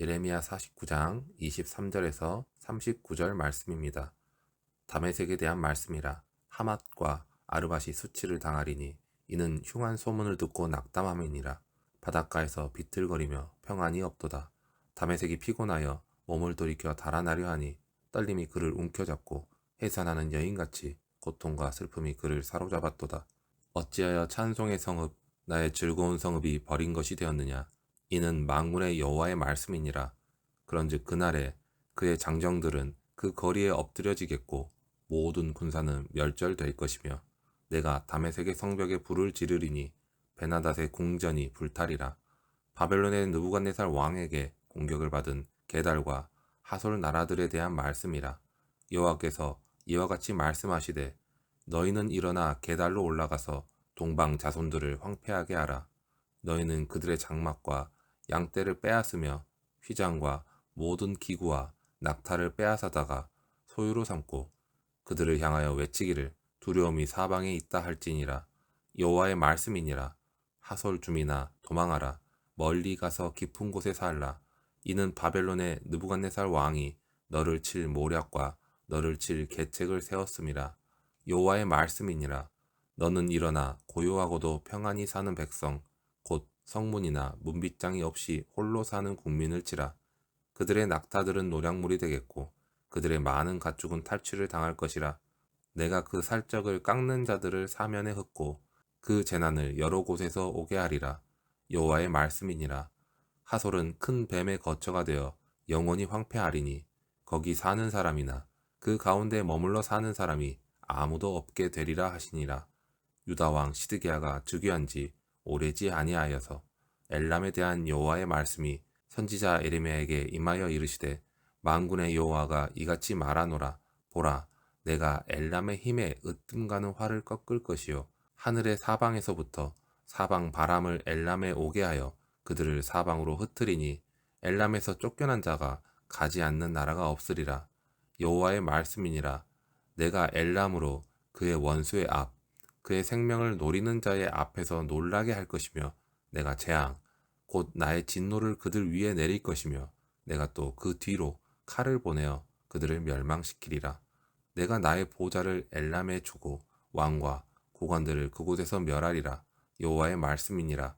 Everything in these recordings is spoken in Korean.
예레미야 49장 23절에서 39절 말씀입니다. 다메섹에 대한 말씀이라. 하맛과 아르밧이 수치를 당하리니 이는 흉한 소문을 듣고 낙담함이니라. 바닷가에서 비틀거리며 평안이 없도다. 다메섹이 피곤하여 몸을 돌이켜 달아나려 하니 떨림이 그를 움켜잡고 해산하는 여인같이 고통과 슬픔이 그를 사로잡았도다. 어찌하여 찬송의 성읍, 나의 즐거운 성읍이 버린 것이 되었느냐. 이는 만군의 여호와의 말씀이니라. 그런즉 그날에 그의 장정들은 그 거리에 엎드려지겠고 모든 군사는 멸절될 것이며 내가 다메섹의 성벽에 불을 지르리니 베나닷의 궁전이 불타리라. 바벨론의 느부갓네살 왕에게 공격을 받은 게달과 하솔 나라들에 대한 말씀이라. 여호와께서 이와 같이 말씀하시되 너희는 일어나 게달로 올라가서 동방 자손들을 황폐하게 하라. 너희는 그들의 장막과 양떼를 빼앗으며 휘장과 모든 기구와 낙타를 빼앗아다가 소유로 삼고 그들을 향하여 외치기를 두려움이 사방에 있다 할지니라. 여호와의 말씀이니라. 하솔 주민아 도망하라. 멀리 가서 깊은 곳에 살라. 이는 바벨론의 느부갓네살 왕이 너를 칠 모략과 너를 칠 계책을 세웠음이라. 여호와의 말씀이니라. 너는 일어나 고요하고도 평안히 사는 백성 곧 성문이나 문빗장이 없이 홀로 사는 국민을 치라. 그들의 낙타들은 노략물이 되겠고 그들의 많은 가축은 탈취를 당할 것이라. 내가 그 살적을 깎는 자들을 사면에 흩고 그 재난을 여러 곳에서 오게 하리라. 여호와의 말씀이니라. 하솔은 큰 뱀의 거처가 되어 영원히 황폐하리니 거기 사는 사람이나 그 가운데 머물러 사는 사람이 아무도 없게 되리라 하시니라. 유다 왕 시드기야가 즉위한 지 오래지 아니하여서 엘람에 대한 여호와의 말씀이 선지자 예레미야에게 임하여 이르시되 만군의 여호와가 이같이 말하노라. 보라, 내가 엘람의 힘에 으뜸가는 활을 꺾을 것이요 하늘의 사방에서부터 사방 바람을 엘람에 오게 하여 그들을 사방으로 흩트리니 엘람에서 쫓겨난 자가 가지 않는 나라가 없으리라. 여호와의 말씀이니라. 내가 엘람으로 그의 원수의 앞 그의 생명을 노리는 자의 앞에서 놀라게 할 것이며 내가 재앙 곧 나의 진노를 그들 위에 내릴 것이며 내가 또 그 뒤로 칼을 보내어 그들을 멸망시키리라. 내가 나의 보좌를 엘람에 주고 왕과 고관들을 그곳에서 멸하리라. 여호와의 말씀이니라.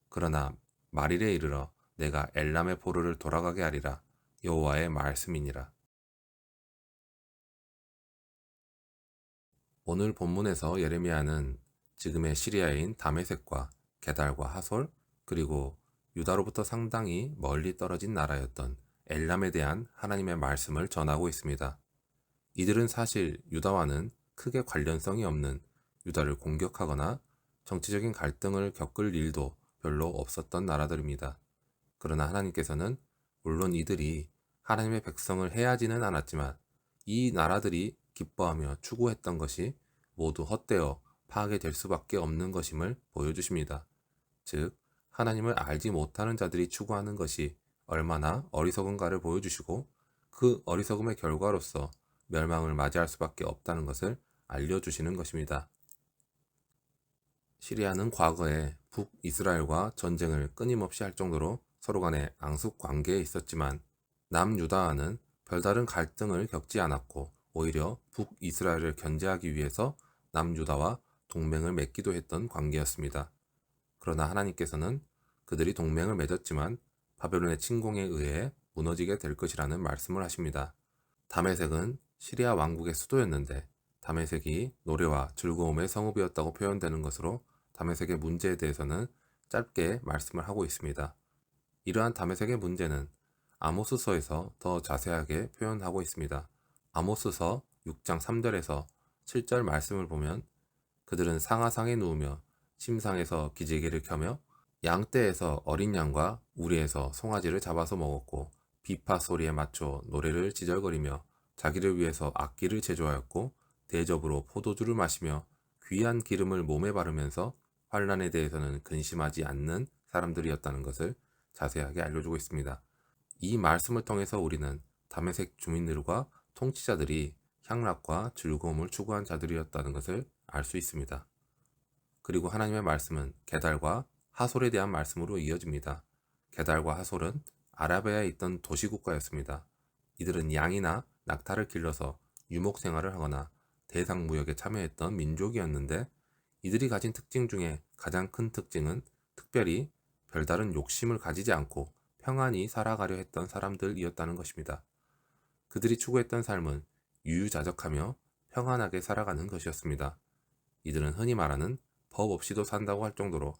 그러나 말일에 이르러 내가 엘람의 포로를 돌아가게 하리라. 여호와의 말씀이니라. 오늘 본문에서 예레미야는 지금의 시리아인 다메섹과 게달과 하솔 그리고 유다로부터 상당히 멀리 떨어진 나라였던 엘람에 대한 하나님의 말씀을 전하고 있습니다. 이들은 사실 유다와는 크게 관련성이 없는 유다를 공격하거나 정치적인 갈등을 겪을 일도 별로 없었던 나라들입니다. 그러나 하나님께서는 물론 이들이 하나님의 백성을 해하지는 않았지만 이 나라들이 기뻐하며 추구했던 것이 모두 헛되어 파괴될 수밖에 없는 것임을 보여주십니다. 즉, 하나님을 알지 못하는 자들이 추구하는 것이 얼마나 어리석은가를 보여주시고 그 어리석음의 결과로서 멸망을 맞이할 수밖에 없다는 것을 알려주시는 것입니다. 시리아는 과거에 북이스라엘과 전쟁을 끊임없이 할 정도로 서로 간에 앙숙 관계에 있었지만 남유다와는 별다른 갈등을 겪지 않았고 오히려 북이스라엘을 견제하기 위해서 남유다와 동맹을 맺기도 했던 관계였습니다. 그러나 하나님께서는 그들이 동맹을 맺었지만 바벨론의 침공에 의해 무너지게 될 것이라는 말씀을 하십니다. 다메섹은 시리아 왕국의 수도였는데 다메섹이 노래와 즐거움의 성읍이었다고 표현되는 것으로 다메섹의 문제에 대해서는 짧게 말씀을 하고 있습니다. 이러한 다메섹의 문제는 아모스서에서 더 자세하게 표현하고 있습니다. 아모스서 6장 3절에서 7절 말씀을 보면 그들은 상하상에 누우며 침상에서 기지개를 켜며 양떼에서 어린 양과 우리에서 송아지를 잡아서 먹었고 비파 소리에 맞춰 노래를 지절거리며 자기를 위해서 악기를 제조하였고 대접으로 포도주를 마시며 귀한 기름을 몸에 바르면서 환난에 대해서는 근심하지 않는 사람들이었다는 것을 자세하게 알려주고 있습니다. 이 말씀을 통해서 우리는 다메섹 주민들과 통치자들이 향락과 즐거움을 추구한 자들이었다는 것을 알 수 있습니다. 그리고 하나님의 말씀은 게달과 하솔에 대한 말씀으로 이어집니다. 게달과 하솔은 아라비아에 있던 도시국가였습니다. 이들은 양이나 낙타를 길러서 유목 생활을 하거나 대상 무역에 참여했던 민족이었는데, 이들이 가진 특징 중에 가장 큰 특징은 특별히 별다른 욕심을 가지지 않고 평안히 살아가려 했던 사람들이었다는 것입니다. 그들이 추구했던 삶은 유유자적하며 평안하게 살아가는 것이었습니다. 이들은 흔히 말하는 법 없이도 산다고 할 정도로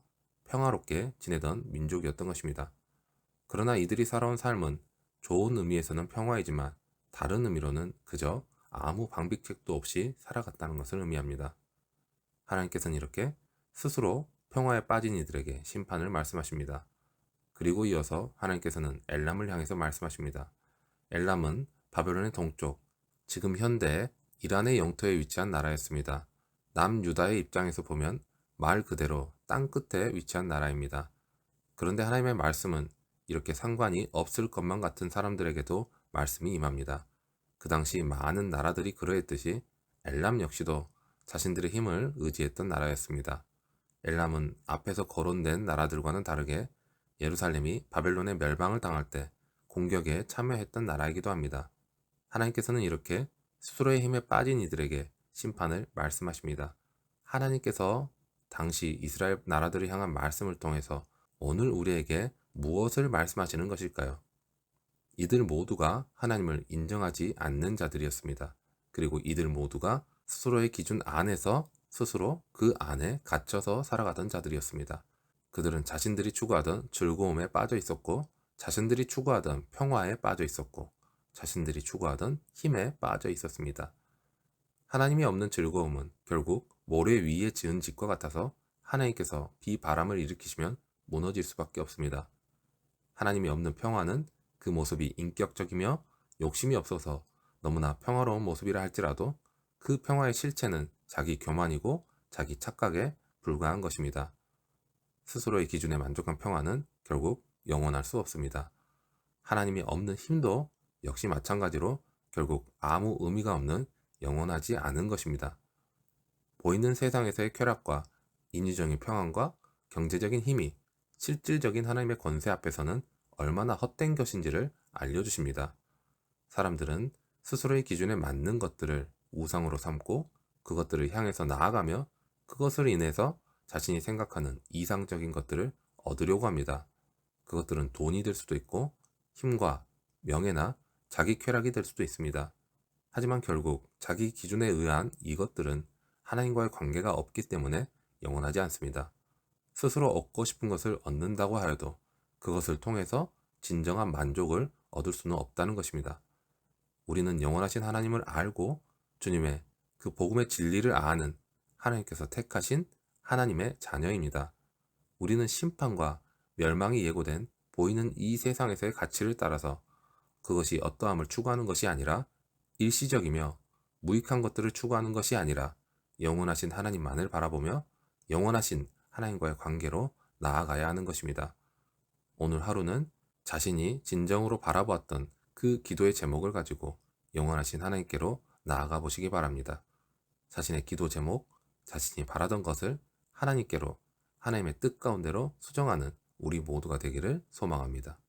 평화롭게 지내던 민족이었던 것입니다. 그러나 이들이 살아온 삶은 좋은 의미에서는 평화이지만 다른 의미로는 그저 아무 방비책도 없이 살아갔다는 것을 의미합니다. 하나님께서는 이렇게 스스로 평화에 빠진 이들에게 심판을 말씀하십니다. 그리고 이어서 하나님께서는 엘람을 향해서 말씀하십니다. 엘람은 바벨론의 동쪽, 지금 현대 이란의 영토에 위치한 나라였습니다. 남유다의 입장에서 보면 말 그대로 땅 끝에 위치한 나라입니다. 그런데 하나님의 말씀은 이렇게 상관이 없을 것만 같은 사람들에게도 말씀이 임합니다. 그 당시 많은 나라들이 그러했듯이 엘람 역시도 자신들의 힘을 의지했던 나라였습니다. 엘람은 앞에서 거론된 나라들과는 다르게 예루살렘이 바벨론의 멸망을 당할 때 공격에 참여했던 나라이기도 합니다. 하나님께서는 이렇게 스스로의 힘에 빠진 이들에게 심판을 말씀하십니다. 하나님께서 당시 이스라엘 나라들을 향한 말씀을 통해서 오늘 우리에게 무엇을 말씀하시는 것일까요? 이들 모두가 하나님을 인정하지 않는 자들이었습니다. 그리고 이들 모두가 스스로의 기준 안에서 스스로 그 안에 갇혀서 살아가던 자들이었습니다. 그들은 자신들이 추구하던 즐거움에 빠져 있었고, 자신들이 추구하던 평화에 빠져 있었고, 자신들이 추구하던 힘에 빠져 있었습니다. 하나님이 없는 즐거움은 결국 모래 위에 지은 집과 같아서 하나님께서 비바람을 일으키시면 무너질 수밖에 없습니다. 하나님이 없는 평화는 그 모습이 인격적이며 욕심이 없어서 너무나 평화로운 모습이라 할지라도 그 평화의 실체는 자기 교만이고 자기 착각에 불과한 것입니다. 스스로의 기준에 만족한 평화는 결국 영원할 수 없습니다. 하나님이 없는 힘도 역시 마찬가지로 결국 아무 의미가 없는 영원하지 않은 것입니다. 보이는 세상에서의 쾌락과 인위적인 평안과 경제적인 힘이 실질적인 하나님의 권세 앞에서는 얼마나 헛된 것인지를 알려주십니다. 사람들은 스스로의 기준에 맞는 것들을 우상으로 삼고 그것들을 향해서 나아가며 그것을 인해서 자신이 생각하는 이상적인 것들을 얻으려고 합니다. 그것들은 돈이 될 수도 있고 힘과 명예나 자기 쾌락이 될 수도 있습니다. 하지만 결국 자기 기준에 의한 이것들은 하나님과의 관계가 없기 때문에 영원하지 않습니다. 스스로 얻고 싶은 것을 얻는다고 하여도 그것을 통해서 진정한 만족을 얻을 수는 없다는 것입니다. 우리는 영원하신 하나님을 알고 주님의 그 복음의 진리를 아는 하나님께서 택하신 하나님의 자녀입니다. 우리는 심판과 멸망이 예고된 보이는 이 세상에서의 가치를 따라서 그것이 어떠함을 추구하는 것이 아니라 일시적이며 무익한 것들을 추구하는 것이 아니라 영원하신 하나님만을 바라보며 영원하신 하나님과의 관계로 나아가야 하는 것입니다. 오늘 하루는 자신이 진정으로 바라보았던 그 기도의 제목을 가지고 영원하신 하나님께로 나아가 보시기 바랍니다. 자신의 기도 제목, 자신이 바라던 것을 하나님께로, 하나님의 뜻 가운데로 수정하는 우리 모두가 되기를 소망합니다.